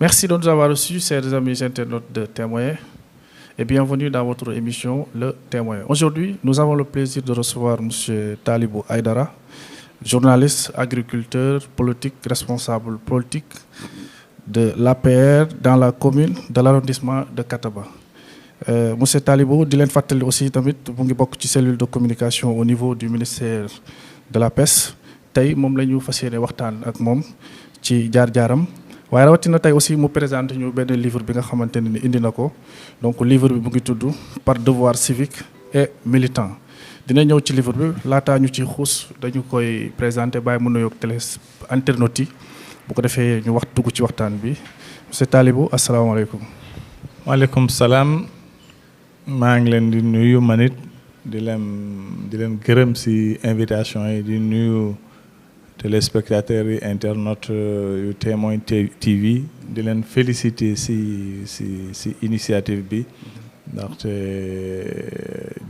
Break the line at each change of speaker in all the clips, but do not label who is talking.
Merci de nous avoir reçus, chers amis internautes de Témoin, et bienvenue dans votre émission Le Témoin. Aujourd'hui, nous avons le plaisir de recevoir M. Talibou Aïdara, journaliste, agriculteur, politique, responsable politique de l'APR dans la commune de l'arrondissement de Kataba. Monsieur Talibou, di leen fàttali aussi tamit mu ngi bokk ci cellule de communication au niveau du ministère de la pêche. Tey moom la ñu fas yéene waxtaan ak moom ci jaar-jaaram. waaye rawatina tey aussi mu présenté ñu benn livre bi nga xamante ne ni indi na ko donc livre bi mu ngi tudd par devoir civique et militant dina ñëw ci livre bi laataa ñu ci xuus dañu koy présenté bàyyi mu nuyoog télé internautes yi bu ko defee ñu dugg ci waxtaan bi monsieur Talibou asalaamaaleykum.
waaleykum salaam maa ngi leen di nuyu manit di leen gërëm si invitation yi di nuyu téléspectateurs yi internautes yu Témoin TV di leen féliciter si initiative bi ndaxte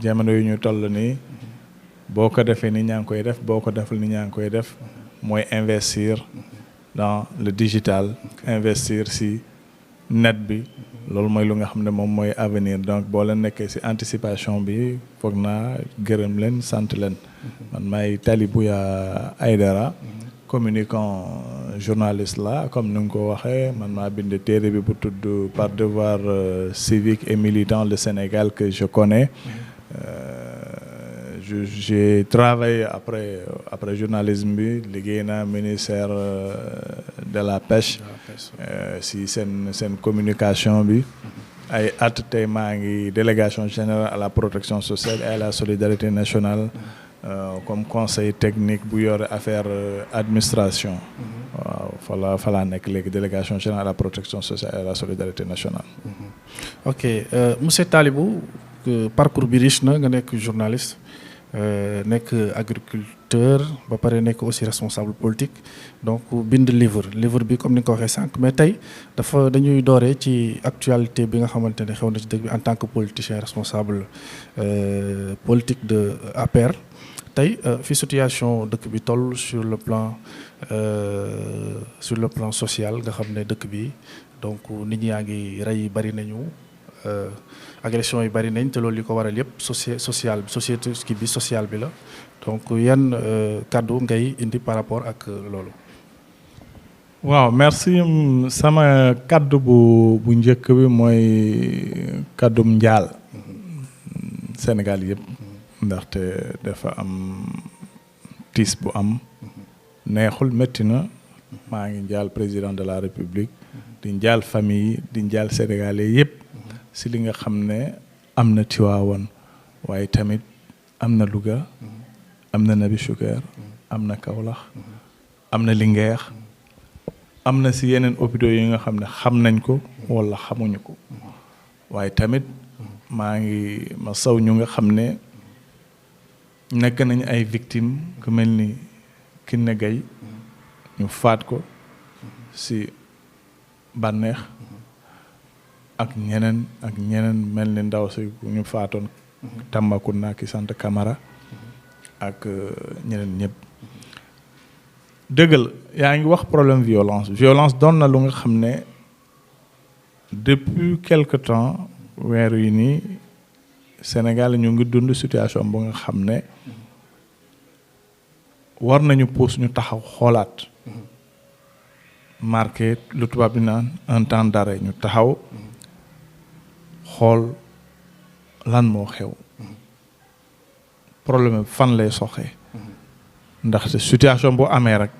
jamono yu ñu toll nii boo ko defee ni ñaa ngi koy def boo ko deful ni ñaa ngi koy def mooy investir dans le digital investir si net bi loolu mooy lu nga xam ne moom mooy avenir donc boo leen nekkee si anticipation bi foog naa gërëm leen sant leen man maay Talibou Aïdara communicant journaliste la comme ni nga ko waxee man maa bind téere bi bu tudd par devoir civique et militant le Sénégal que je connais j'ai travaillé après journalisme bi liggéey naa ministère de la pêche si seen communication bi ay at tey maa ngi délégation générale à la protection sociale et à la solidarité nationale comme conseil technique bu yore affaire administration waaw fa laa nekk léegi délégation générale à la protection sociale et à la solidarité nationale.
ok monsieur Talibou parcours bi riche na nga nekk journaliste nekk agriculteur ba pare nekk aussi responsable politique donc bind livre bi comme ni nga ko waxee sànq mais tey dañuy dooree ci actualité bi nga xamante ne xew na ci dëkk bi en tant que politicien responsable politique de APR tey fi situation dëkk bi toll sur le plan social nga xam ne dëkk bi donc nit ñi yaa ngi rey yi bari nañu agression yi bari nañ te loolu li ko waral yëpp société bi social bi la donc yan kàddu ngay indi par rapport ak loolu.
waaw merci sama kàddu bu njëkk bi mooy kàddum njaal Sénégal yëpp ndaxte dafa am tiis bu am neexul métti na maa ngi njaal président de la République di njaal famille di njaal sénégalais yëpp si li nga xam ne am na Tiwaawan waaye tamit am na Louga am na Nabi Choucair am na Kaolack am na Linguère am na si yeneen hôpitaux yi nga xam ne xam nañ ko wala xamuñu ko waaye tamit maa ngi ma saw ñu nga xam ne nekk nañ ay victimes ku mel ni Kiné Gaye ñu faat ko si bànneex ak ñeneen mel ni ndaw si ñu faatoon Tambacounda ki sant Camara ak ñeneen ñëpp dëggal yaa ngi wax problème violence doon na lu nga xam ne depuis quelque temps weer yi nii Sénégal ñu ngi dund situation bu nga xam ne war nañu puus ñu taxaw xoolaat marqué lu tubaab bi naan un temps d'arrêt ñu taxaw xool lan moo xew problème fan lay soxee ndaxte situation bu amee rek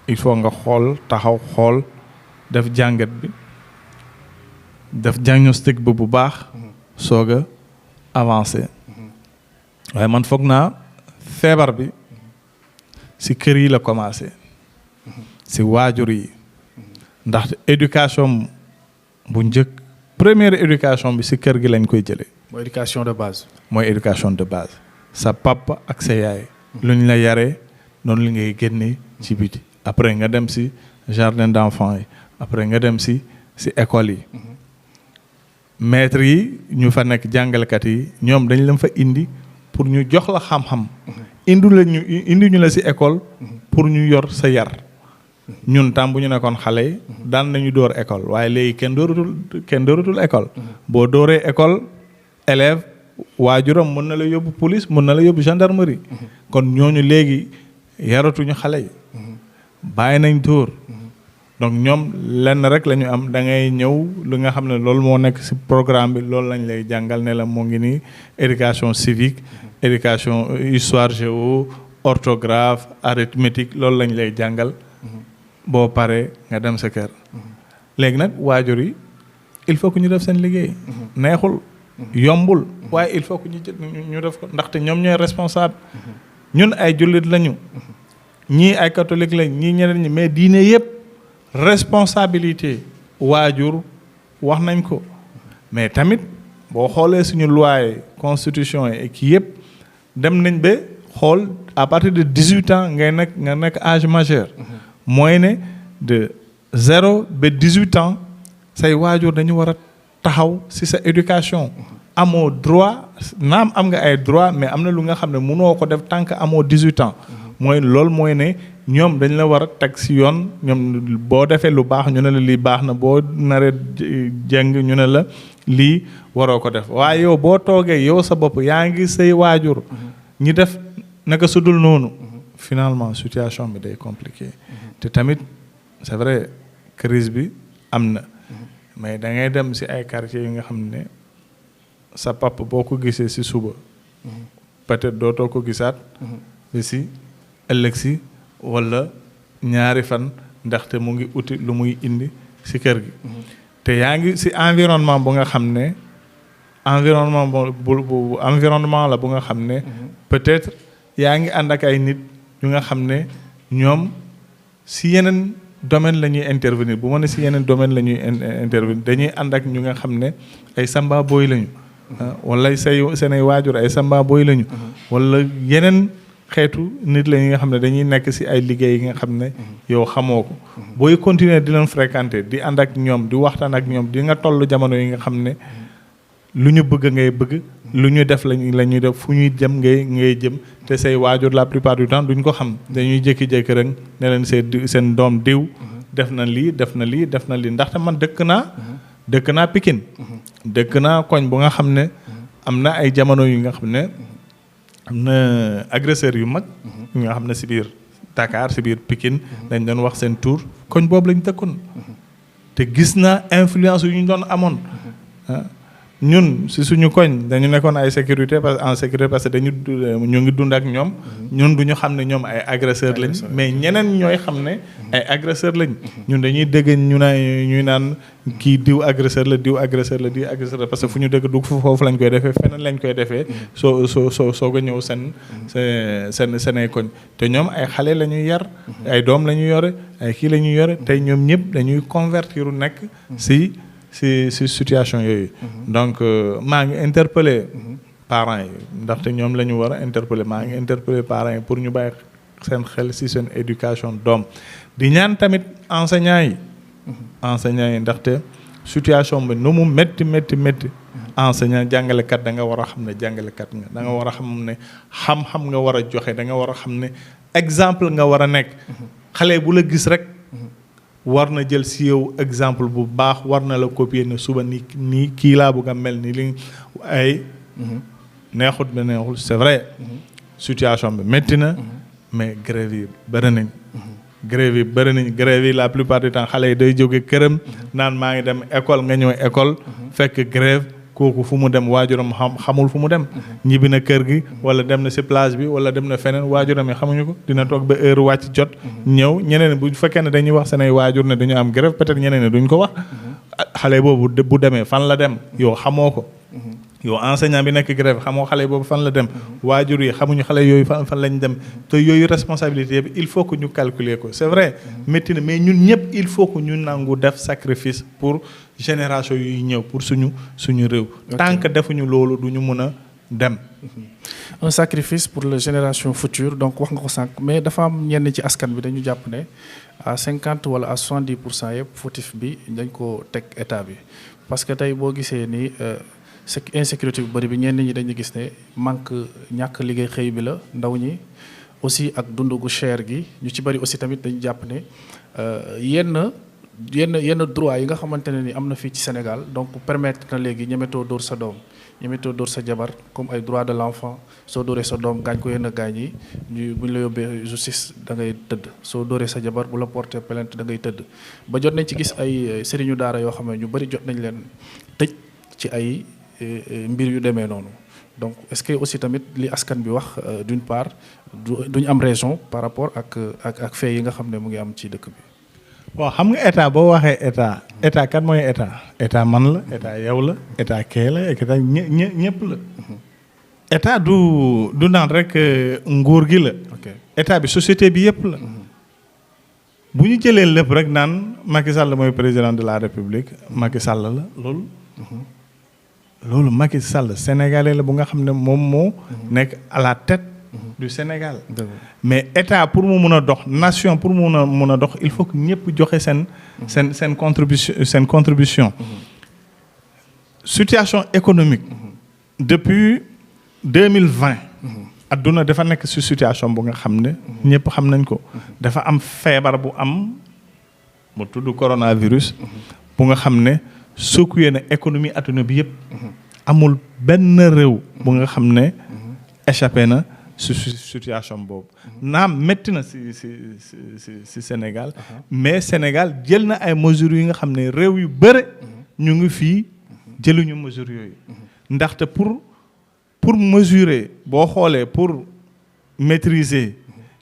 il faut nga xool taxaw xool def jàngat bi def diagnostic bi bu baax soog a avancé waaye man foog naa feebar bi ci kër yi la commencé ci waajur yi ndaxte éducation bu njëkk première éducation bi ci kër gi lañ koy jëlee.
mooy éducation de base.
mooy éducation de base sa papa ak sa yaay. lu ñu la yaree noonu li ngay génnee ci biti après nga dem ci jardin d'enfants yi après nga dem ci école yi. maîtres yi ñu fa nekk jàngalekat yi ñoom dañ leen fa indi pour ñu jox la xam-xam. indi ñu la ci école pour ñu yor sa yar ñun tam bu ñu nekkoon xale yi daan nañu door école waaye léegi kenn dooratul école boo dooree école élève waajuram mën na la yóbbu police mën na la yóbbu gendarmerie kon ñooñu léegi yaratuñu xale yi bàyyi nañ dóor donc ñoom lenn rek la ñu am da ngay ñëw lu nga xam ne loolu moo nekk ci programme bi loolu lañ lay jàngal ne la moo ngi nii éducation civique éducation histoire géo orthographe arithmétique loolu lañ lay jàngal boo paree nga dem sa kër léegi nag waajur yi il faut que ñu def seen liggéey neexul yombul waaye il faut que ñu def ko ndaxte ñoom ñooy responsable ñun ay jullit lañu ñii ay catholique lañ ñii ñeneen ñi mais diine yépp responsabilité waajur wax nañ ko mais tamit boo xoolee suñu loi constitution yi kii yépp dem nañ ba xool à partir de 18 ans nga nekk âge majeur mooy ne de 0 ba 18 ans say waajur dañu war a taxaw ci sa éducation amoo droit naam am nga ay droit mais am na lu nga xam ne mënoo ko def tant que amoo 18 ans mooy loolu mooy ne ñoom dañ la war a teg ci yoon ñoom boo defee lu baax ñu ne la lii baax na boo naree jeng ñu ne la lii waroo ko def waaye yow boo toogee yow sa bopp yaa ngi say waajur ñi def naka sudul noonu finalement situation bi day compliqué te tamit c'est vrai crise bi am na mais da ngay dem ci ay quartiers yi nga xam ne sa papa boo ko gisee ci suba peut-être dootoo ko gisaat bi ci ëllëg si walla ñaari fan ndaxte mu ngi uti lu muy indi ci kër gi te yaa ngi ci environnement bu nga xam ne environnement la bu nga xam ne peut-être yaa ngi ànd ak ay nit ñu nga xam ne ñoom ci yeneen domaine la ñuy intervenir bu ma ne ci yeneen domaine la ñuy intervenir dañuy ànd ak ñu nga xam ne ay samba booy lañu wala seen ay waajur ay samba booy lañu wala yeneen xeetu nit la ñi nga xam ne dañuy nekk ci ay liggéey yi nga xam ne yow xamoo ko booy continuer di leen fréquenter di ànd ak ñoom di waxtaan ak ñoom di nga toll jamono yi nga xam ne lu ñu bëgg ngay bëgg lu ñu def la ñuy def fu ñuy jëm ngay jëm te say waajur la plupart du temps duñ ko xam dañuy jékki-jékki rek ne leen seen doom diw def na lii ndaxte man dëkk naa Pikine dëkk naa koñ bu nga xam ne am na ay jamono yu nga xam ne am na agresseur yu mag yu nga xam ne ci biir Dakar ci biir Pikine dañ doon wax seen tour koñ boobu lañ dëkkoon te gis naa influence yu ñu doon amoon ñun ci suñu koñ dañu nekkoon ay sécurité parce que dañu ñu ngi dund ak ñoom ñun duñu xam ne ñoom ay agresseur lañ mais ñeneen ñooy xam ne ay agresseur lañ ñun dañuy dégg ñuy naan kii diw agresseur la parce que fu ñu dëgg du foofu lañ koy defee feneen lañ koy defee soo ko ñëw seen ay koñ te ñoom ay xale la ñuy yar ay doom la ñuy yore ay kii la ñuy yore tey ñoom ñëpp dañuy convertir nekk ci situation yooyu donc maa ngi interpeller parents yi ndaxte ñoom la ñu war a interpeller maa ngi interpeller parents yi pour ñu bàyyi seen xel ci seen éducation doom di ñaan tamit enseignants yi ndaxte situation bi nu mu métti enseignant jàngalekat da nga war a xam ne jàngalekat nga da nga war a xam ne xam-xam nga war a joxe da nga war a xam ne exemple nga war a nekk xale bu la gis rek war na jël ci yow exemple bu baax war na la copier ne suba nii kii laa bëgg a mel ni li ay neexut ba neexul c'est vrai situation bi métti na mais grève yi bëri nañ grève yi la plupart du temps xale yi day jóge këram naan maa ngi dem école nga ñëw école fekk grève kooku fu mu dem waajuram xamul fu mu dem ñibbi na kër gi wala dem na ci plage bi wala dem na feneen waajuram yi xamuñu ko dina toog ba heure wàcc jot ñëw ñeneen bu fekkee ne dañuy wax seen ay waajur ne dañu am grève peut-être ñeneen ne duñ ko wax xale boobu bu demee fan la dem yow xamoo ko yow enseignant bi nekk grève xamoo xale boobu fan la dem waajur yi xamuñu xale yooyu fan lañ dem te yooyu responsabilité bi il faut que ñu calculer ko c'est vrai métti na mais ñun ñëpp il faut que ñu nangu def sacrifice pour génération yuy ñëw pour suñu réew tant que defuñu loolu du ñu mën a dem
un sacrifice pour la génération future donc wax nga ko sànq mais dafa am ñenn ci askan bi dañu jàpp ne à 50 wala à 70% yëpp fautif bi dañ ko teg état bi parce que tey boo gisee ni insécurité bu bëri bi ñenn ñi dañu gis ne ñàkk liggéey xëy bi la ndaw ñi aussi ak dundu gu cher gi ñu ci bari aussi tamit dañu jàpp ne yenn droit yi nga xamante ne ni am na fii ci Sénégal donc permettre na léegi ñemetoo dóor sa doom ñemetoo dóor sa jabar comme ay droit de l'enfant soo dóoree sa doom gaañ ko yenn gaañ yi ñu bu ñu la yóbbee justice da ngay tëdd soo dóoree sa jabar bu la porter plainte da ngay tëdd ba jot nañ ci gis ay sëriñu daara yoo xam ne ñu bari jot nañ leen tëj ci ay mbir yu demee noonu donc est-ce que aussi tamit li askan bi wax d'une part duñ am raison par rapport ak fait yi nga xam ne mu ngi am ci dëkk bi.
waaw xam nga état boo waxee état kat mooy état man la état yow la état kee la état ñëpp la. état du naan rek nguur gi la. état bi société bi yëpp la. bu ñu jëlee lépp rek naan Macky Sall mooy président de la République Macky Sall la loolu Macky Sall sénégalais la bu nga xam ne moom moo nekk à la tête du Sénégal. mais état pour mu mun a dox nation pour mu mun a dox il faut que ñëpp joxe seen contribution situation économique depuis 2020 adduna dafa nekk ci situation bu nga xam ne ñëpp xam nañ ko dafa am feebar bu am mu tudd coronavirus bu nga xam ne secoué na économie adduna bi yëpp amul benn réew bu nga xam ne échappé na ci situation boobu naam métti na ci Sénégal mais Sénégal jël na ay mesures yi nga xam ne réew yu bëre ñu ngi fii jëluñu mesures yooyu ndaxte pour mesurer boo xoolee pour maîtriser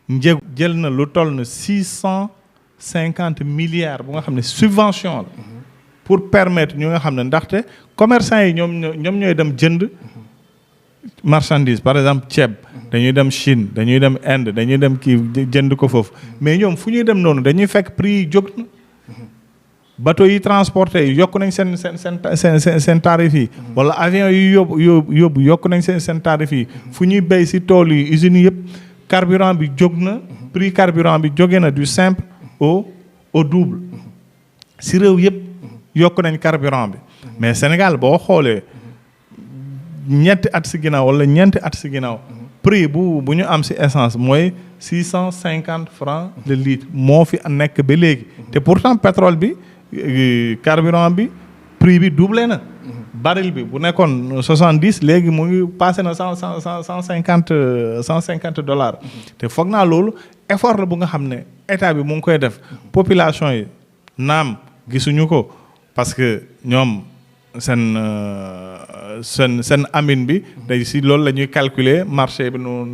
njëg jël na lu toll na 650 milliards bu nga xam ne subvention la pour permettre ñu nga xam ne ndaxte commerçants yi ñoom ñooy dem jënd marchandise par exemple ceeb dañuy dem Chine dañuy dem Inde dañuy dem kii jënd ko foofu mais ñoom fu ñuy dem noonu dañuy fekk prix yi jóg na bateau yi transporté yi yokk nañ seen tarif yi wala avion yi yóbbu yokk nañ seen tarif yi fu ñuy béy ci tool yi usines yi yëpp carburant bi jóg na prix carburant bi jóge na du simple au double ci réew yëpp yokk nañ carburant bi mais Sénégal boo xoolee ñetti at ci ginnaaw wala ñeenti at ci ginnaaw prix bu ñu am ci essence mooy 650 francs le litre moo fi nekk ba léegi te pourtant pétrole bi carburant bi prix bi doublé na baril bi bu nekkoon 70 léegi mu ngi passé na 150 dollars te foog naa loolu effort la bu nga xam ne état bi mu ngi koy def population yi naam gisuñu ko parce que ñoom seen amin bi day si loolu la ñuy calculer marché bi nu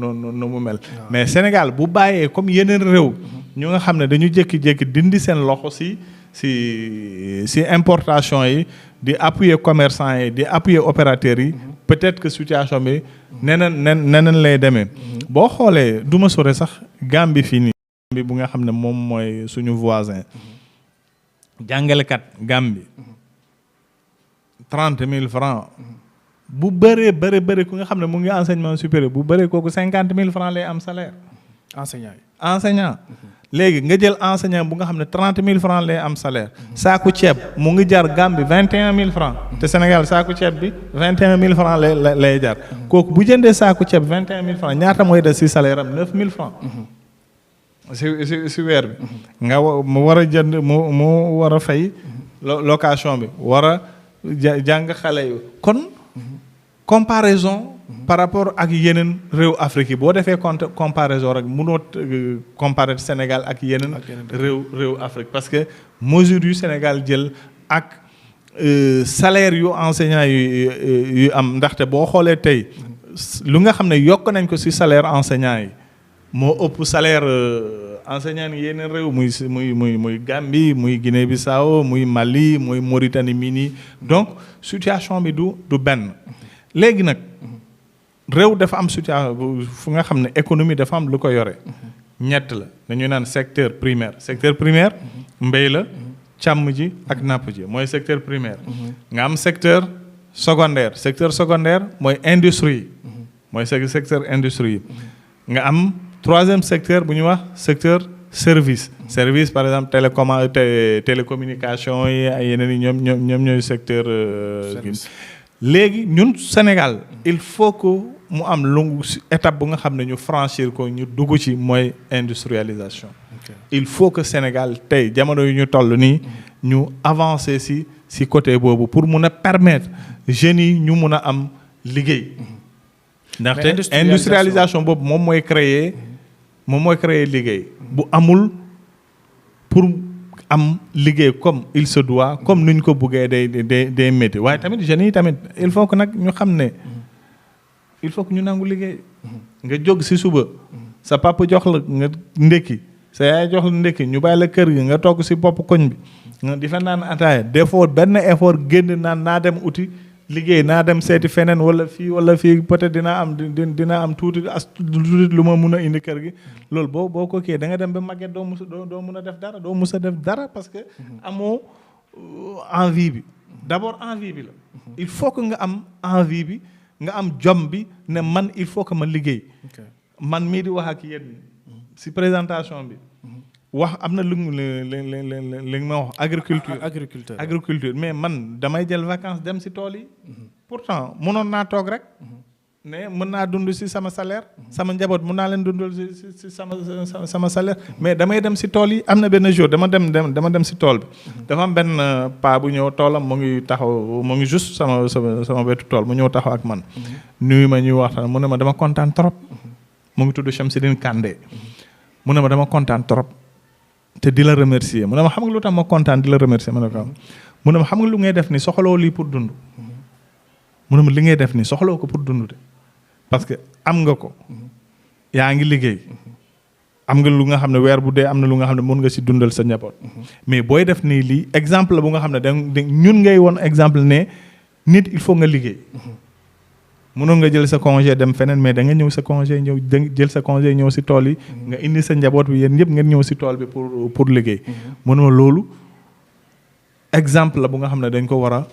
mu mel mais Sénégal bu bàyyee comme yeneen réew ñu nga xam ne dañu jékki-jékki dindi seen loxo si importation yi di appuyer commerçants yi di appuyer opérateurs yi peut-être que situation bi neneen lay demee boo xoolee du ma sore sax Gambie fii nii Gambie bu nga xam ne moom mooy suñu voisin jàngalekat Gambie 30 000 francs bu bëree bëri ku nga xam ne mu ngi enseignement supérieur bu bëree kooku 50 000 francs lay am salaire. enseignant léegi nga jël enseignant bu nga xam ne 30 000 francs lay am salaire saaku ceeb mu ngi jar Gambie 21 000 francs te Sénégal saaku ceeb bi 21 000 francs lay jar kooku bu jëndee saaku ceeb 21 000 francs ñaata mooy des ci salaire am 9 000 francs si weer bi nga mu war a jënd mu war a fay location bi war a jàng xale yu kon comparaison par rapport ak yeneen réew Afrique yi boo defee comparaison rek mënoo comparer Sénégal ak yeneen réew Afrique parce que mesure yu Sénégal jël ak salaire yu enseignant yu am ndaxte boo xoolee tey lu nga xam ne yokk nañ ko ci salaire enseignant yi moo ëpp salaire enseignant yi yeneen réew muy Gambie muy Guinée-Bissau muy Mali muy Mauritanie mii nii donc situation bi du benn léegi nag réew dafa am situation fu nga xam ne économie dafa am lu ko yore ñett la dañu naan secteur primaire mbéy la càmm ji ak napp ji mooy secteur primaire nga am secteur secondaire mooy industrie mooy secteur industrie nga am troisième secteur bu ñuy wax secteur service par exemple télécommunication yi ay yeneen yi ñoom ñooy secteur léegi ñun Sénégal il faut que mu am longue étape bu nga xam ne ñu franchir ko ñu dugg ci mooy industrialisation. Il faut que Sénégal tey jamono yu ñu toll nii ñu avancer si côté boobu pour mun a permettre jeunes yi ñu mun a am liggéey. ndaxte industrialisation boobu moom mooy créer liggéey. bu amul pour am liggéey comme il se doit comme nuñ ko buggee day métti waaye tamit jeunes yi tamit il faut que nag ñu xam ne il faut que ñu nangu liggéey. nga jóg si suba sa papa jox la nga ndékki sa yaay jox la ndékki ñu bàyyi la kër gi nga togg si bopp koñ bi nga di fa naan ataaya defoo benn effort génn naan naa dem uti liggéey naa dem seeti feneen wala fii peut-être dinaa am tuuti lu ma mun a indi kër gi loolu boo ko kii da nga dem ba màgget doo mun a def dara doo mus a def dara parce que amoo envie bi d'abord envie bi la. il faut que nga am envie bi nga am jom bi ne man il faut que ma liggéey. man mii di wax ak yéen si présentation bi. wax am na lu ma wax agriculture mais man damay jël vacances dem si tool yi. pourtant mënoon naa toog rek. ne mën naa dund si sama salaire. sama njaboot mën naa leen dundal si sama salaire. mais damay dem si tool yi am na benn jour dama dem si tool bi. dafa am benn paa bu ñëw toolam mu ngi taxaw mu ngi juste sama wetu tool mu ñëw taxaw ak man. nuyu ma ñuy waxtaan mu ne ma dama kontaan trop. mu ngi tudd Chamsidine Kandé. mu ne ma dama kontaan trop. te di la remercier mu ne ma xam nga lu tax ma kontaan di la remercier ma ne ko mu ne ma xam nga lu ngay def ni soxloo lii pour dund. mu ne ma li ngay def ni soxloo ko pour dund de parce que am nga ko. yaa ngi liggéey. am nga lu nga xam ne weer bu dee am na lu nga xam ne mën nga si dundal sa njaboot. mais booy def nii lii exemple la bu nga xam ne da ñun ngay woon exemple ne nit il faut nga liggéey. mënoon nga jël sa congé dem feneen mais da nga ñëw sa congé jël sa congé ñëw si tool yi. nga indi sa njaboot bi yéen ñëpp ngeen ñëw si tool bi pour liggéey. mënuma loolu exemple la bu nga xam ne dañ ko war a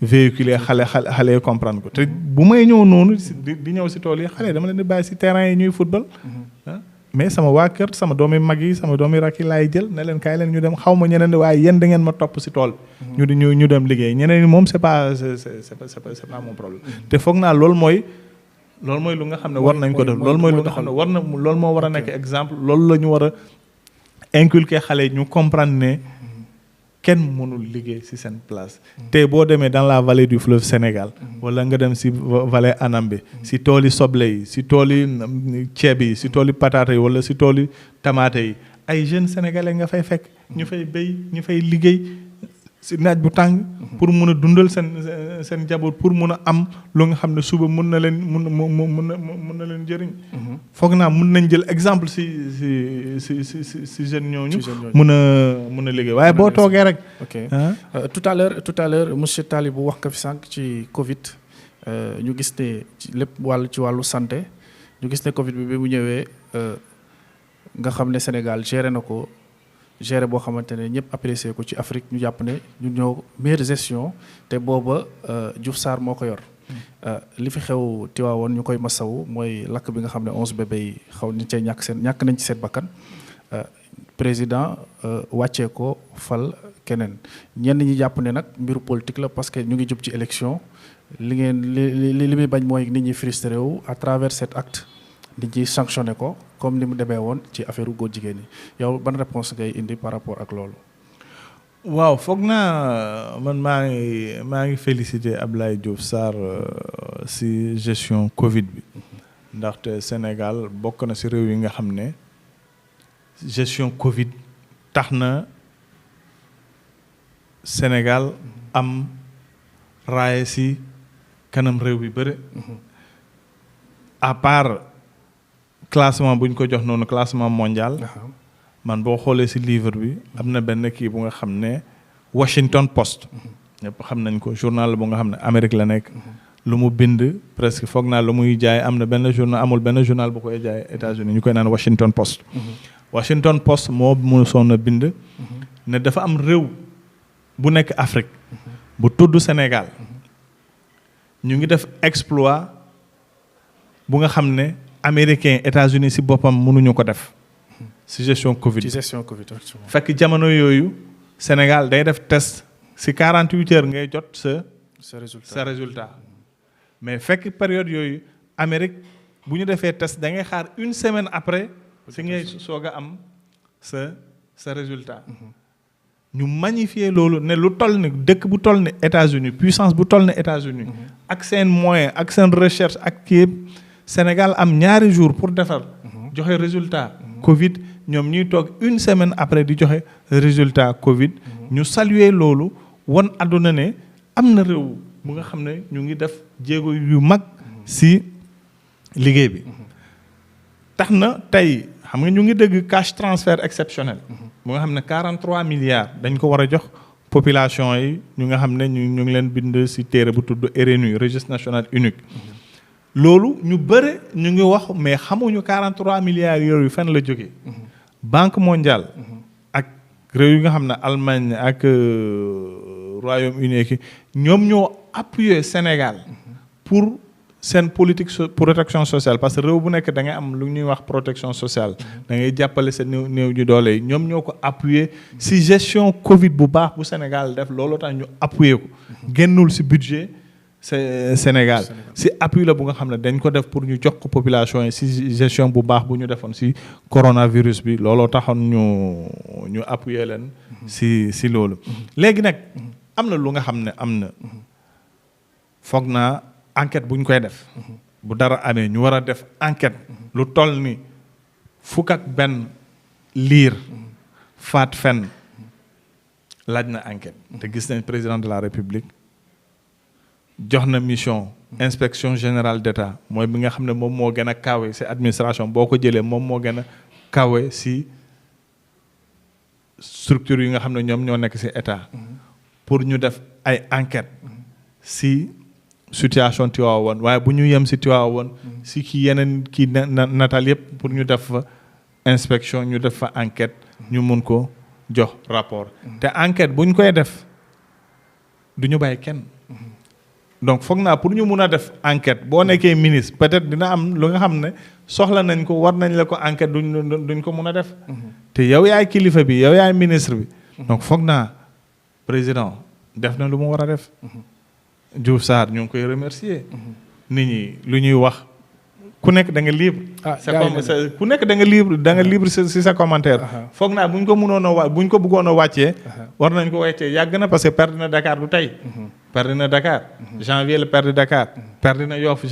véhiculer xale comprendre ko te bu may ñëw noonu di ñëw si tool yi xale dama leen di bàyyi si terrain yi ñuy football. mais sama waa kër sama doomi mag yi sama doomi rakk yi laay jël ne leen kaay leen ñu dem xaw ma ñeneen waaye yéen da ngeen ma topp si tool bi. ñu dem liggéey ñeneen ñi moom c'est pas mon problème. te foog naa loolu mooy lu nga xam ne war nañ ko def loolu mooy lu nga xam ne loolu moo war a nekk exemple loolu la ñu war a inculquer xale ñu comprendre ne kenn mënul liggéey ci seen place. te boo demee dans la vallée du fleuve Sénégal wala nga dem ci vallée Anambé ci tooli soble yi ci tooli ceeb yi ci tooli pataata yi wala ci tooli tamaate yi ay jeunes sénégalais nga fay fekk ñu fay béy ñu fay liggéey ci naaj bu tàng pour mun a dundal seen njaboot pour mun a am lu nga xam ne suba mun na leen jëriñ. foog naa mun nañ jël exemple ci jeunes ñooñu. mun a liggéey waaye boo toogee rek.
ok tout à l'heure monsieur Talibou wax nga fi sànq ci Covid ñu gis ne ci lépp ci wàllu santé ñu gis ne Covid bi mu ñëwee nga xam ne Sénégal géré na ko. géré boo xamante ne ñëpp apprécié ko ci Afrique ñu jàpp ne ñu ñoo meilleure gestion te booba Diouf Sarr moo ko yor. li fi xew Tiwaawoon ñu koy masawu mooy lakk bi nga xam ne 11 bébé yi xaw nañ cee ñàkk nañ ci seen bakkan président wàccee ko fal keneen ñenn ñi jàpp ne nag mbiru politique la parce que ñu ngi jub ci élection li muy bañ mooy nit ñi frustré wu à travers cet acte nit ñi sanctionné ko comme ni mu demee woon ci affaire góor jigéen yi yow ban réponse ngay indi par rapport ak loolu.
waaw foog naa man maa ngi féliciter Abdoulaye Diouf Sarr ci gestion Covid bi ndaxte Sénégal bokk na ci réew yi nga xam ne gestion Covid tax na Sénégal am raaye ci kanam réew bi bëri à part classement bu ñu ko jox noonu classement mondial. man boo xoolee ci livre bi am na benn kii bu nga xam ne Washington Post. ñëpp xam nañ ko journal bu nga xam ne Amérique la nekk. lu mu bind presque foog naa lu muy jaay am na benn journal amul benn journal bu koy jaay États-Unis ñu koy naan Washington Post. Washington Post moo mësoon a bind. ne dafa am réew bu nekk Afrique. bu tudd Sénégal. ñu ngi def exploit bu nga xam ne américain États-Unis ci boppam mënuñu ko def. ci gestion Covid. fekk jamono yooyu Sénégal day def test ci 48 heures ngay jot sa résultat mais fekk période yooyu Amérique bu ñu defee test da ngay xaar 1 semaine après si ngay soog a am sa résultat. ñu magnifier loolu ne lu toll ni dëkk bu toll ni États-Unis puissance bu toll ni États-Unis ak seen moyen ak seen recherche ak kii Sénégal am ñaari jours pour defar joxe résultat Covid ñoom ñuy toog 1 semaine après di joxe résultat Covid ñu saluer loolu won àdduna ne am na réew bu nga xam ne ñu ngi def jéego yu mag si liggéey bi tax na tey xam nga ñu ngi dégg cash transfert exceptionnel bu nga xam ne 43 milliards dañ ko war a jox population yi ñu nga xam ne ñu ngi leen bind ci téere bu tudd RNU registre national unique loolu ñu bëre ñu ngi wax mais xamuñu 43 milliards yooyu fan la jógee banque mondiale ak réew yi nga xam ne Allemagne ak Royaume-Uni ki ñoom ñoo appuyer Sénégal pour seen politique protection sociale parce que réew bu nekk da ngay am lu ñuy wax protection sociale da ngay jàppale sa néew ñu doole yi ñoom ñoo ko appuyer ci gestion Covid bu baax bu Sénégal def loolu tax ñu appuyer ko génnul ci budget Sénégal ci appui la bu nga xam ne dañ ko def pour ñu jox ko population yi ci gestion bu baax bu ñu defoon ci coronavirus bi looloo taxoon ñu appuyer leen ci loolu léegi nag am na lu nga xam ne am na foog naa enquête bu ñu koy def bu dara amee ñu war a def enquête lu toll ni 11 liir faat fenn laaj na enquête te gis nañ président de la République jox na mission inspection générale d'État mooy bi nga xam ne moom moo gën a kawe ci administration boo ko jëlee moom moo gën a kawe ci structure yi nga xam ne ñoom ñoo nekk ci État pour ñu def ay enquête ci situation Tivaouane waaye bu ñu yem ci Tivaouane ci ki yeneen kii natal yëpp pour ñu def fa inspection ñu def fa enquête ñu mun ko jox rapport te enquête bu ñu koy def du ñu bàyyi kenn donc foog naa pour ñu mun a def enquête boo nekkee ministre peut-être dina am lu nga xam ne soxla nañ ko war nañ la ko enquête duñ ko mun a def te yow yaay kilifa bi yow yaay ministre bi donc foog naa président def na lu mu war a def Diouf Sarr ñu ngi koy remercier nit ñi lu ñuy wax ku nekk da nga libre ku nekk da nga libre ci sa commentaire foog naa bu ñu ko mënoon a bu ñu ko bëggoon a wàccee war nañ ko wàccee yàgg na parce que perdre na Dakar du tey perdre na Dakar janvier la perdre Dakar perdre na Yoff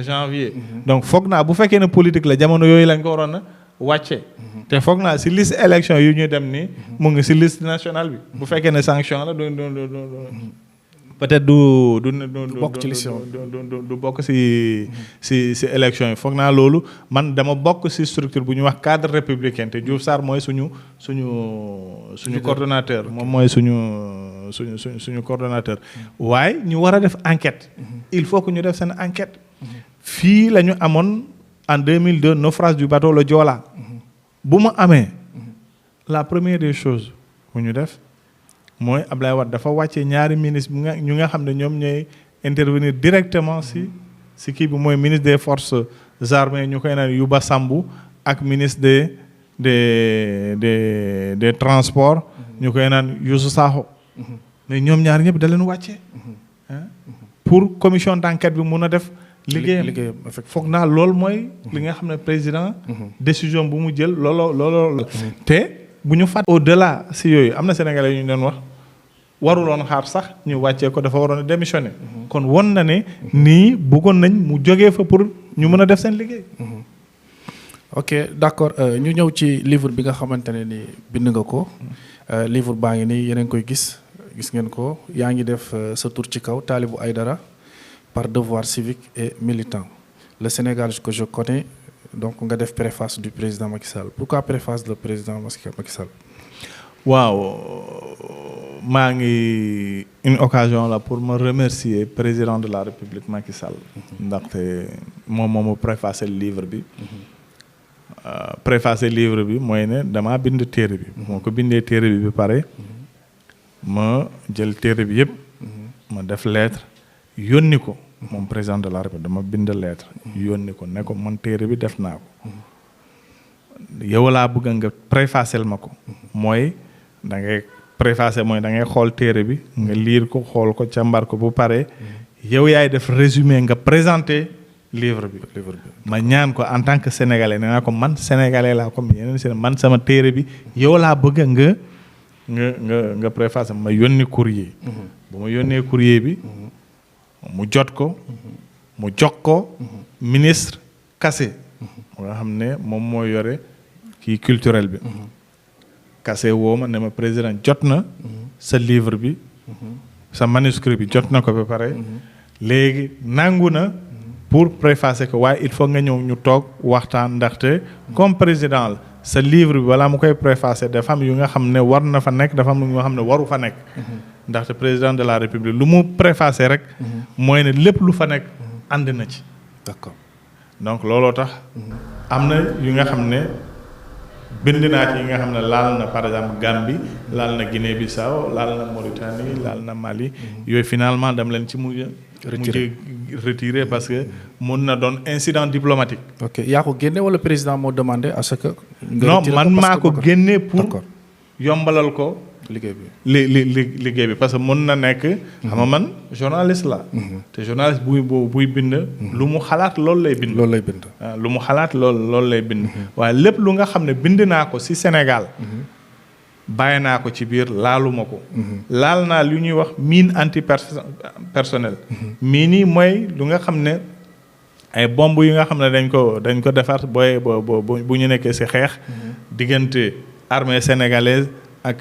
janvier donc foog naa bu fekkee ne politique la jamono yooyu lañ ko waroon a wàcce te foog naa ci liste élection yu ñuy dem ni mu ngi ci liste nationale bi bu fekkee ne sanction la peut-être du bokk ci élection yi foog naa loolu man dama bokk ci structure bu ñuy wax cadre républicain te Diouf Sarr mooy suñu coordonnateur moom mooy suñu coordonnateur waaye ñu war a def enquête il faut que ñu def seen enquête fii la ñu amoon en 2002 naufrage du bateau le Joola bu mu amee la première des choses bu ñu def mooy Ablaye Wade dafa wàccee ñaari ministre ñu nga xam ne ñoom ñooy intervenir directement ci kii bi mooy ministre des forces armées ñu koy naan Yuba Sambou ak ministre des transports ñu koy naan Youssou Sakho mais ñoom ñaar ñëpp da leen wàccee pour commission d'enquête bi mun a def liggéeyam foog naa loolu mooy li nga xam ne président décision bu mu jël looloo te bu ñu fàtt au-delà ci yooyu am na Sénégalais yu ñu doon wax waruloon xaar sax ñu wàccee ko dafa waroon a démissionner kon won na ne nii bëggoon nañ mu jógee fa pour ñu mën a def seen liggéey.
ok d'accord ñu ñëw ci livre bi nga xamante ne ni bind nga ko livre baa ngi nii yeneen koy gis ngeen ko yaa ngi def sa tur ci kaw Talibou Aïdara par devoir civique et militant le Sénégal que je connais. Donc nga def préface du président Macky Sall pourquoi préface du président Macky Sall.
waaw maa ngi une occasion là pour me remercier président de la République Macky Sall. ndaxte moom moo ma préfacé livre bi. préfacé livre bi mooy ne damaa bind téere bi. moo ko bindee téere bi ba pare. ma jël téere bi yëpp. ma def lettre yónni ko. moom président de la République dama bind lettre yónni ko ne ko man téere bi def naa ko yow laa bëgg nga préfacel ma ko mooy da ngay préfacé mooy da ngay xool téere bi nga liir ko xool ko càmbar ko bu pare yow yaay def résumé nga présenté livre bi ma ñaan ko en tant que sénégalais nee naa ko man sénégalais laa comme yeneen seen man sama téere bi yow laa bëgg nga préface ma yónni courrier bu ma yónnee courrier bi mu jot ko mu jox ko ministre Kassé nga xam ne moom moo yore kii culturel bi Kassé woo ma ne ma président jot na sa livre bi sa manuscrit bi jot na ko ba pare léegi nangu na pour préfacer ko waaye il faut nga ñëw ñu toog waxtaan ndaxte comme président la sa livre bi balaa mu koy préfacer dafa am yu nga xam ne war na fa nekk dafa am yu nga xam ne waru fa nekk ndaxte président de la république lu mu préfacer rek mooy ne lépp lu fa nekk ànd na ci
d'accord
donc looloo tax am na yu nga xam ne bind naa ci yi nga xam ne laal na par exemple Gambie laal na Guinée-Bissau laal na Mauritanie laal na Mali yooyu finalement dem leen ci mujj retiré parce que mun na doon incident diplomatique.
ok yaa ko génne wala président moo demandé à ce que.
non man maa ko génne pour yombalal ko.
liggéey bi
liggéey bi parce que mun na nekk. xam nga man journaliste la. te journaliste buy bind. lu mu xalaat loolu lay bind.
loolu lay bind.
lu mu xalaat loolu lay bind. waaye lépp lu nga xam ne bind naa ko ci Sénégal. bàyyi naa ko ci biir laaluma ko. laal naa lu ñuy wax mine antipersonnel. mine yi mooy lu nga xam ne ay bomb yu nga xam ne dañ ko defar booy bu ñu nekkee ci xeex. diggante armée sénégalaise ak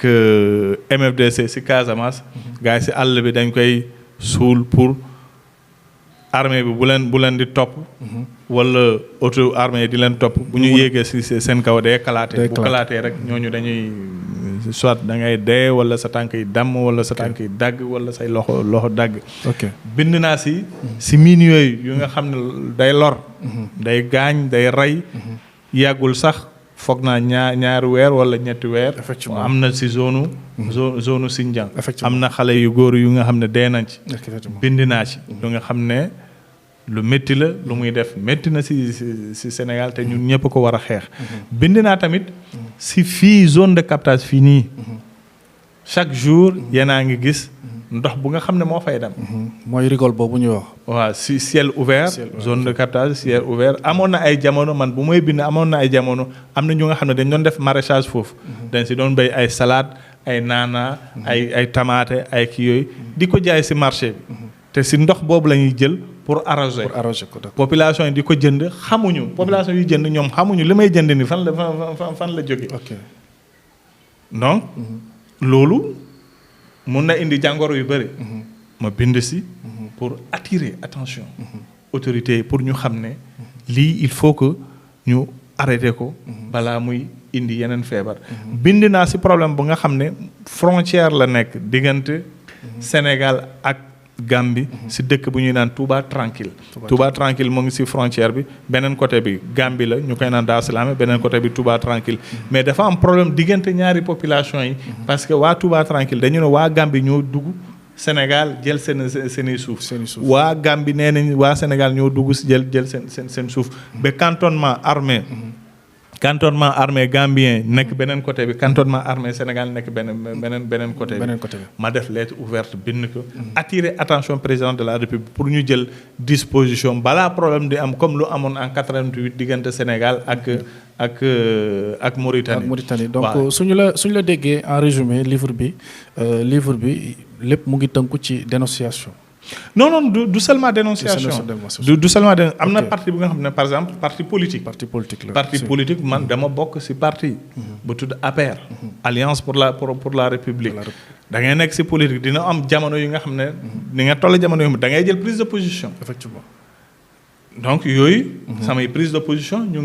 MFDC ci Casamance. gars yi ci àll bi dañ koy suul pour armée bi bu leen di topp. wala auto armée di leen topp bu ñu yéegee ci seen kaw day kalaate bu kalaatee rek ñooñu dañuy soit da ngay dee wala sa tànk yi damm wala sa tànk yi dagg wala say loxo dagg.
ok bind
naa ci mine yooyu yu nga xam ne day lor. day gaañ day rey. yàggul sax foog naa ñaari weer wala ñetti weer.
effectivement
am na ci zone Sindian. am na xale yu góor yu nga xam ne dee nañ ci. bind naa ci lu nga xam ne lu métti la lu muy def métti na ci Sénégal te ñun ñëpp ko war a xeex. bind naa tamit ci fii zone de captage fii nii chaque jour yéen a ngi gis ndox bu nga xam ne moo fay dem.
mooy rigole boobu ñuy wax.
waaw ci ciel ouvert zone de captage ciel ouvert amoon na ay jamono man bu may bind amoon na ay jamono am na ñu nga xam ne dañ doon def maraîchage foofu. dañ ci doon béy ay salade ay naana. ay tamaate ay kii yooyu di ko jaay ci marché bi. te ci ndox boobu la ñuy jël. pour arroser
ko
population yi di ko jënd xamuñu population yi jënd ñoom xamuñu li may jënd ni fan la jóge donc loolu mun na indi jàngoro yu bëri ma bind ci pour attirer attention autorités yi pour ñu xam ne lii il faut que ñu arrêté ko balaa muy indi yeneen feebar bind naa ci problème bu nga xam ne frontière la nekk diggante Sénégal ak Gambie ci dëkk bu ñuy naan Touba Tranquille Touba Tranquille mu ngi ci frontière bi beneen côté bi Gambie la ñu koy naan Dar Salaam beneen côté bi Touba Tranquille mais dafa am problème diggante ñaari population yi parce que waa Touba Tranquille dañu ne waa Gambie ñoo dugg Sénégal jël seeni suuf waa Gambie nee nañ waa Sénégal ñoo dugg ci jël seen suuf ba cantonnement armée gambien nekk beneen côté bi cantonnement armée Sénégal nekk beneen côté bi ma def lettre ouverte bind ko attirer attention président de la République pour ñu jël disposition balaa problème di am comme lu amoon en 88 diggante Sénégal ak Mauritanie.
donc suñu la déggee en résumé livre bi lépp mu ngi tënku ci dénonciation.
non du seulement dénonciation du seulement am na parti bu nga xam ne par exemple parti politique man dama bokk ci parti bu tudd APR Alliance pour la République da ngay nekk ci politique dina am jamono yu nga xam ne ni nga toll jamono yu da ngay jël prise de position
effectivement
donc yooyu samay prise de position ñu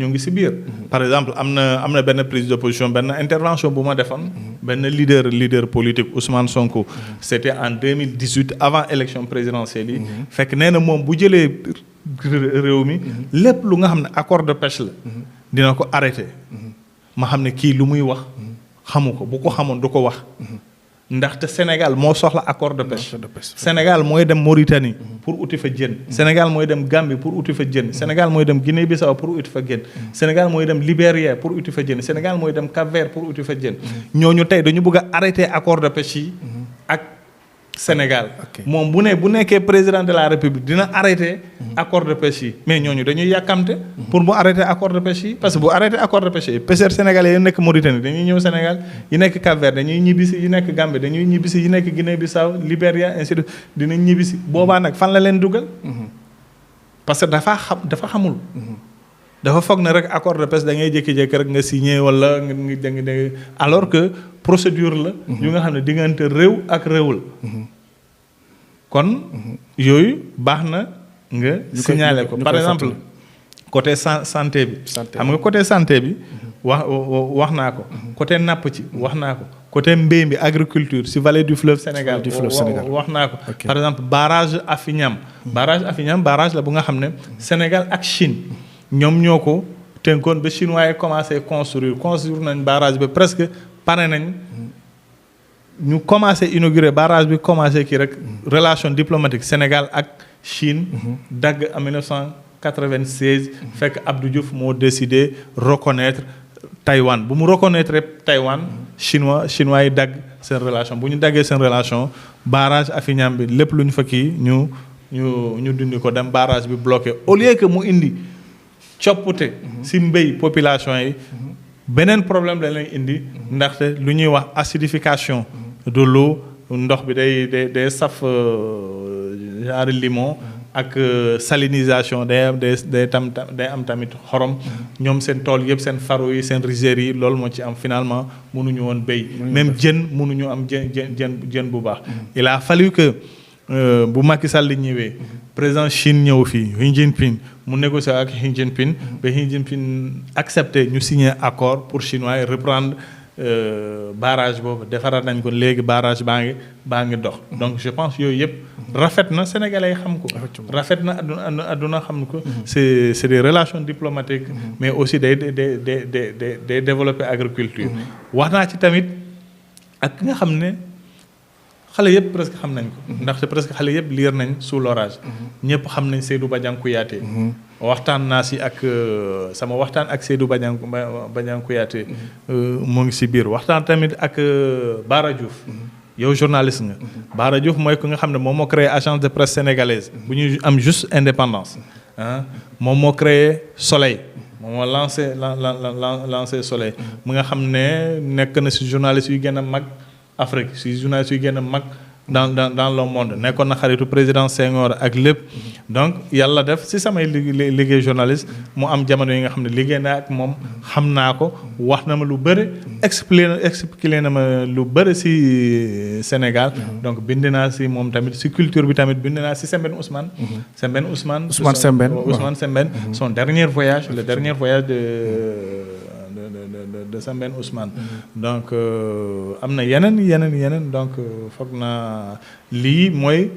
ngi ci biir par exemple am na benn prise de position benn intervention bu ma defoon benn leader politique Ousmane Sonko c'était en 2018 avant élection présidentielle yi fekk nee na moom bu jëlee réew mi lépp lu nga xam ne accord de pêche la dina ko arrêté ma xam ne kii lu muy wax xamu ko bu ko xamoon du ko wax ndaxte Sénégal moo soxla accord de pêche Sénégal mooy dem Mauritanie pour uti fa jën Sénégal mooy dem Gambie pour uti fa jën Sénégal mooy dem Guinée-Bissau pour uti fa jën Sénégal mooy dem Libéria pour uti fa jën Sénégal mooy dem Cap-Vert pour uti fa jën ñooñu tey dañu bëgg a arrêter accord de pêche yi ak Sénégal moom bu nekkee président de la République dina arrêter accord de pêche yi mais ñooñu dañuy yàkkamte pour mu arrêter accord de pêche yi parce que bu arrêter accord de pêche yi pêcheurs sénégalais yi nekk Mauritanie dañuy ñëw Sénégal yi nekk Cap-Vert dañuy ñibbisi yi nekk Gambie dañuy ñibbisi yi nekk Guinée-Bissau Libéria ainsi de dinañ ñibbisi boobaa nag fan la leen dugal parce que dafa xamul dafa foog ne rek accord de pêche da ngay jékki-jékki rek nga signé wala nga alors que procédure la yu nga xam ne diggante réew ak réew la kon yooyu baax na nga signaler ko par exemple côté santé bi xam nga côté santé bi wax naa ko côté napp ci wax naa ko côté mbéy mi agriculture si vallée du fleuve Sénégal wax naa ko par exemple barrage Affiniam barrage la bu nga xam ne Sénégal ak Chine ñoom ñoo ko tënkoon ba chinois yi commencé construire nañ barrage bi presque pare nañ ñu commencé inaugurer barrage bi commencé kii rek relation diplomatique Sénégal ak Chine dagg en 1996 fekk Abdou Diouf moo décidé reconnaître Taïwan bu mu reconnaître Taïwan chinois yi dagg seen relation bu ñu daggee seen relation barrage Affiniam bi lépp lu ñu fa kii ñu dindi ko dem barrage bi bloqué au lieu que mu indi coppute si mbéy population yi beneen problème la leen indi ndaxte lu ñuy wax acidification de l'eau ndox bi day saf genre limon ak salinisation day am tamit xorom ñoom seen tool yëpp seen faro yi seen rizières yi loolu moo ci am finalement mënuñu woon béy même jën mënuñu am jën bu baax il a fallu que bu Macky Sall li ñëwee président Chine ñëw fii Xi Jinping mu négocier ak Xi Jinping ba Xi Jinping accepté ñu signer accord pour chinois yi reprendre barrage boobu defaraat nañ ko léegi barrage baa ngi dox donc je pense yooyu yëpp rafet na sénégalais yi xam ko rafet na adduna xam ko c'est des relations diplomatiques mais aussi day développer agriculture wax naa ci tamit ak ki nga xam ne xale yëpp presque xam nañ ko ndaxte presque xale yëpp lire nañ Sous l'orage ñëpp xam nañ Seydou Badiane Kouyaté waxtaan naa si ak sama waxtaan ak Seydou Badiane Kouyaté mu ngi si biir waxtaan tamit ak Bara Diouf yow journaliste nga Bara Diouf mooy ku nga xam ne moom moo créé agence de presse sénégalaise bu ñu am juste indépendance moom moo créé Soleil moom moo lancé Soleil mu nga xam ne nekk na si journaliste yu gën a mag Afrique si journaliste yu gën a mag dans le monde nekkoon na xaritu président Senghor ak lépp donc yàlla def si samay liggéey journaliste mu am jamono yi nga xam ne liggéey naa ak moom xam naa ko wax na ma lu bëri expliqué na ma lu bëri si Sénégal donc bind naa si moom tamit si culture bi tamit bind naa si Sembène Ousmane Sembène son dernier voyage le dernier voyage de Sembène Ousmane donc am na yeneen donc foog naa lii mooy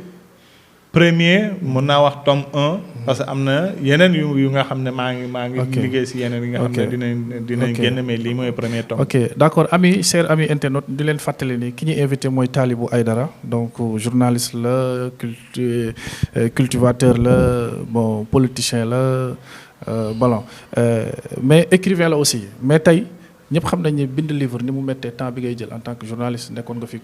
premier mën naa wax tome 1 parce que am na yeneen yu nga xam ne maa ngi liggéey si yeneen yi nga xam ne dinañ génn mais lii mooy premier tome. Ok, d'accord chers amis internautes di leen fàttali ni ki ñu invité mooy Talibou Aidara donc journaliste la cultivateur la bon politicien la mais écrivain la aussi mais tey ñëpp xam nañ ne bind livre ni mu méttee temps bi ngay jël en tant que journaliste nekkoon nga fi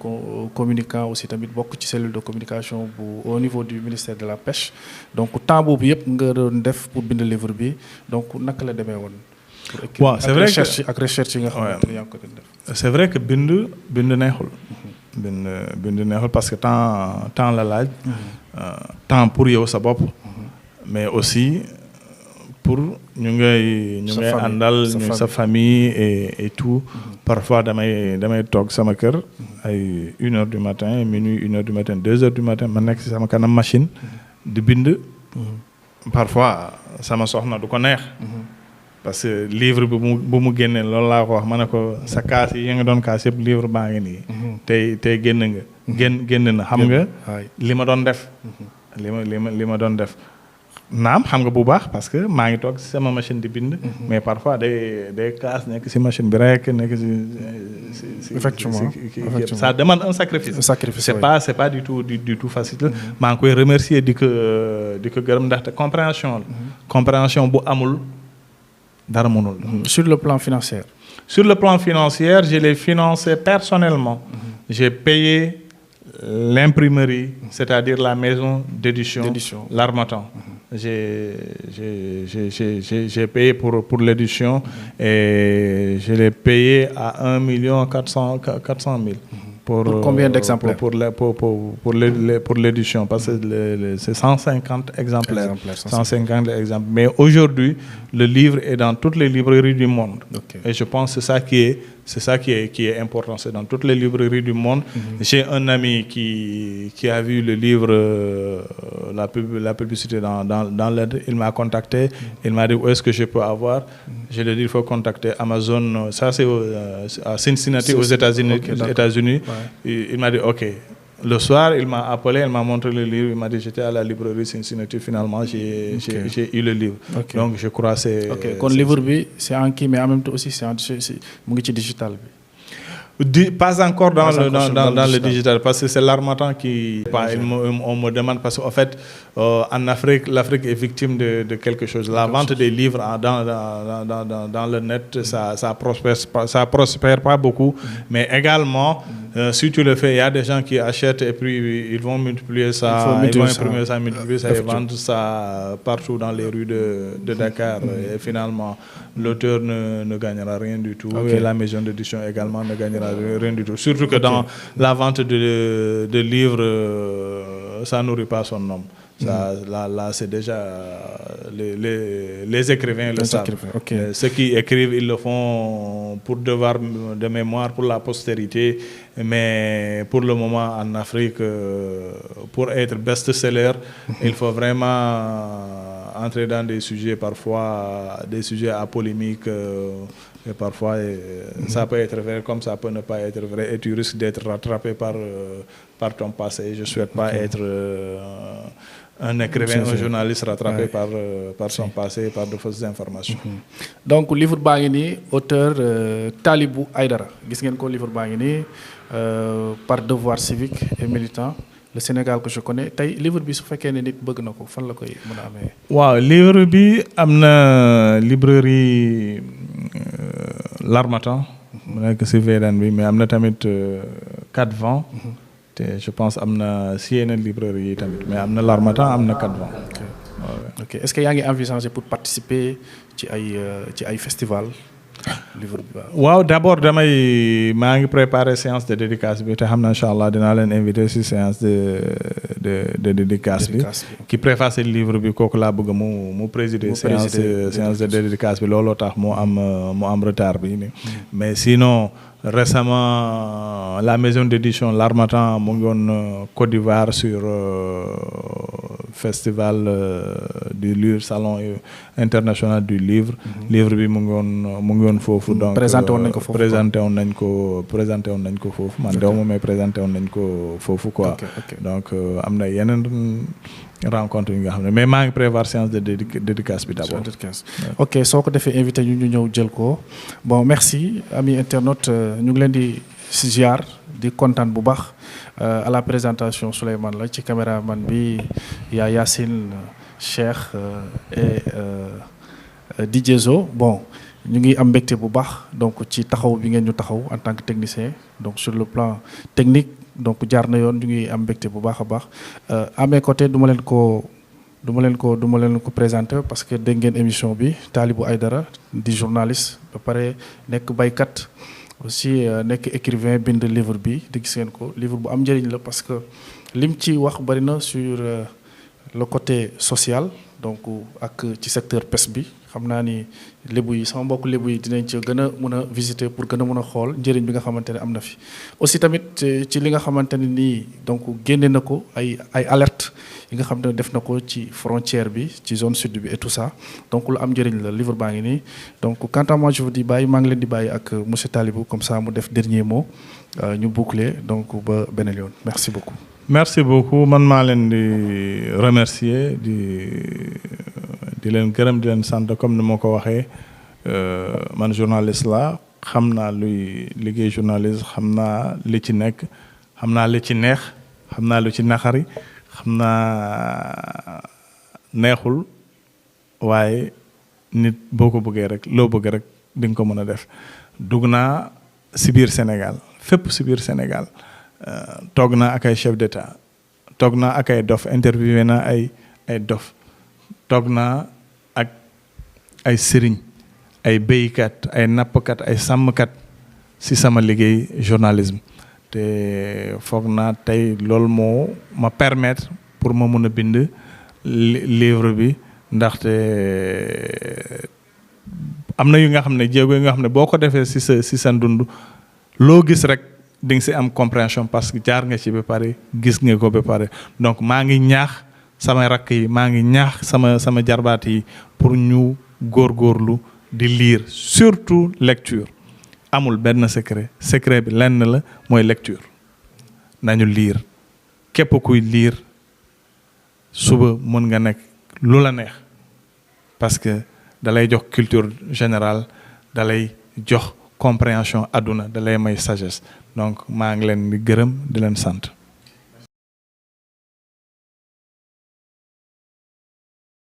communicant aussi tamit bokk ci cellule de communication au niveau du ministère de la pêche donc temps boobu yëpp nga doon def pour bind livre bi donc naka la demee woon. waaw c'est vrai que ak recherche yi nga xamante ne yaa ngi ko doon def. c'est vrai que bind neexul. bind neexul parce que temps la laaj. temps pour yow sa bopp. mais aussi. pour ñu ngay àndal ñu sa famille et tout parfois damay toog sama kër ay 1h du matin minuit 1h du matin 2h du matin ma nekk si sama kanam machine di bind parfois sama soxna du ko neex parce que livre bi bu mu génnee loolu laa ko wax ma ne ko sa kaas yi nga doon kaas yëpp livre baa ngi nii tey génn na xam nga li ma doon def li ma doon def naam xam nga bu baax parce que maa ngi toog si sama machine di bind mais parfois day kaas nekk si machine bi rek nekk si effectivement ça demande un sacrifice c'est pas du tout facile maa ngi koy remercier di ko gërëm ndaxte compréhension bu amul dara mënul. Sur le plan financier je l'ai financé personnellement j'ai payé l'imprimerie, c'est-à-dire la maison d'édition, L'Harmattan. J'ai payé pour l'édition et je l'ai payé à 1 400 000.
Pour combien d'exemplaires?
Pour l'édition, parce que c'est 150 exemplaires. 150 exemplaires. Mais aujourd'hui, le livre est dans toutes les librairies du monde. Et je pense que c'est ça qui est important. C'est dans toutes les librairies du monde. J'ai un ami qui a vu le livre, la publicité dans l'aide. Il m'a contacté. Il m'a dit où est-ce que je peux avoir. Je lui ai dit il faut contacter Amazon. Ça, c'est à Cincinnati, aux États-Unis. Il m'a dit OK. Le soir, il m'a appelé, il m'a montré le livre. Il m'a dit j'étais à la librairie Cincinnati. Finalement, j'ai eu le livre. Donc, je crois que c'est.
OK. Quand le livre, c'est en qui, mais en même temps aussi, c'est digital.
Pas encore dans le digital, parce que c'est l'Harmattan qui... On me demande, parce qu'en fait, en Afrique, l'Afrique est victime de quelque chose. La vente des livres dans le net, ça prospère pas beaucoup. Mais également, si tu le fais, il y a des gens qui achètent et puis ils vont multiplier ça, ils vont imprimer ça, multiplier ça et vendre ça partout dans les rues de Dakar. Et finalement, l'auteur ne gagnera rien du tout. Et la maison d'édition également ne gagnera rien du tout. Surtout que dans la vente de livres, ça nourrit pas son nom. Ça, là, c'est déjà les écrivains le savent. Ceux qui écrivent, ils le font pour devoir de mémoire, pour la postérité. Mais pour le moment, en Afrique, pour être best-seller, il faut vraiment entrer dans des sujets parfois, des sujets à polémique. Et parfois, ça peut être vrai comme ça peut ne pas être vrai. Et tu risques d'être rattrapé par ton passé. Je ne souhaite pas être un écrivain, un journaliste rattrapé par son passé, par de fausses informations.
Donc, le livre Bangini, auteur Talibou Aïdara. Vous voyez le livre Bangini, par devoir civique et militant. Le Sénégal que je connais, le livre bi su fekkee ne nit bëgg na ko fan la koy mën a amee.
waaw livre bi am na librairie L'Harmattan. mu nekk si VDN bi mais am na tamit 4 vents. te je pense am na si yeneen librairie yi tamit mais am na L'Harmattan am na 4 vents.
Ok est-ce que yaa ngi envisagé pour participer ci ay festival.
waaw d'abord maa ngi préparer séance de dédicace bi te xam na incha allah dinaa leen invité si séance de dédicace bi ki préface livre bi kooku laa bëgg mu présider séance de dédicace bi looloo tax mu am retard bi mais sinon récemment la maison d'édition L'Harmattan mu ngi woon Côte d'Ivoire sur festival du livre, salon international du livre. Livre bi mu ngi woon foofu. Donc
présenté woon nañ ko foofu.
présenté woon nañ ko foofu. man dew ma mais présenté woon nañ ko foofu quoi. Donc am na yeneen rencontre yi nga xam ne mais maa ngi prévoir séance de dédicace bi d'abord.
ok soo ko defee invité ñu ñëw jël ko bon merci amis internautes ñu ngi leen di ziar di kontaan bu baax à la présentation Souleymane la ci caméraman bi yaa Yacine Cheikh et DJ Zo bon ñu ngi am mbégte bu baax donc ci taxaw bi ngeen ñu taxaw en tant que technicien donc sur le plan technique donc jaar na yoon ñu ngi am mbégte bu baax a baax à mes côtés du ma leen ko présenter parce que dégg ngeen émission bi Talibou Aïdara di journaliste ba pare nekk baykat aussi nekk écrivain bind livre bi di gis ngeen ko livre bu am njëriñ la parce que lim ci wax bari na sur le côté social donc ak ci secteur pêche bi xam naa ni lébu yi sama mbokk lébu yi dinañ ci gën a mën a visiter pour gën a mën a xool njëriñ bi nga xamante ne am na fi aussi tamit ci li nga xamante ne nii donc génne na ko ay alerte yi nga xam ne def na ko ci frontière bi ci zone sud bi et tout ça donc lu am njëriñ la livre baa ngi nii donc quant à moi je vous dis bàyyi maa ngi leen di bàyyi ak monsieur Talibou comme ça mu def dernier mot ñu boucler donc ba beneen yoon merci beaucoup.
merci beaucoup man maa leen di remercier di leen gërëm di leen sant comme ni ma ko waxee man journaliste la xam naa luy liggéey journaliste xam naa li ci nekk xam naa li ci neex xam naa lu ci naxari xam naa neexul waaye nit boo ko bëggee rek loo bëgg rek di nga ko mën a def dugg naa si biir Sénégal fépp si biir Sénégal toog naa ak ay chef d'état toog naa ak ay dof interviewé naa ay dof toog naa ak ay sëriñ ay béykat ay nappkat ay sàmmkat ci sama liggéey journalisme te foog naa tey loolu moo ma permettre pour ma mun a bind livre bi ndaxte am na yu nga xam ne jéego yi nga xam ne boo ko defee ci sa dund loo gis rek di nga ci am compréhension parce que jaar nga ci ba pare gis nga ko ba pare donc maa ngi ñaax sama rakk yi maa ngi ñaax sama jarbaat yi pour ñu góorgóorlu di lire surtout lecture amul benn secret bi lenn la mooy lecture nañu lire képp kuy lire suba mën nga nekk lu la neex parce que dalay jox culture générale dalay jox compréhension àdduna dalay may sagesse donc maa ngi leen di gërëm di leen sant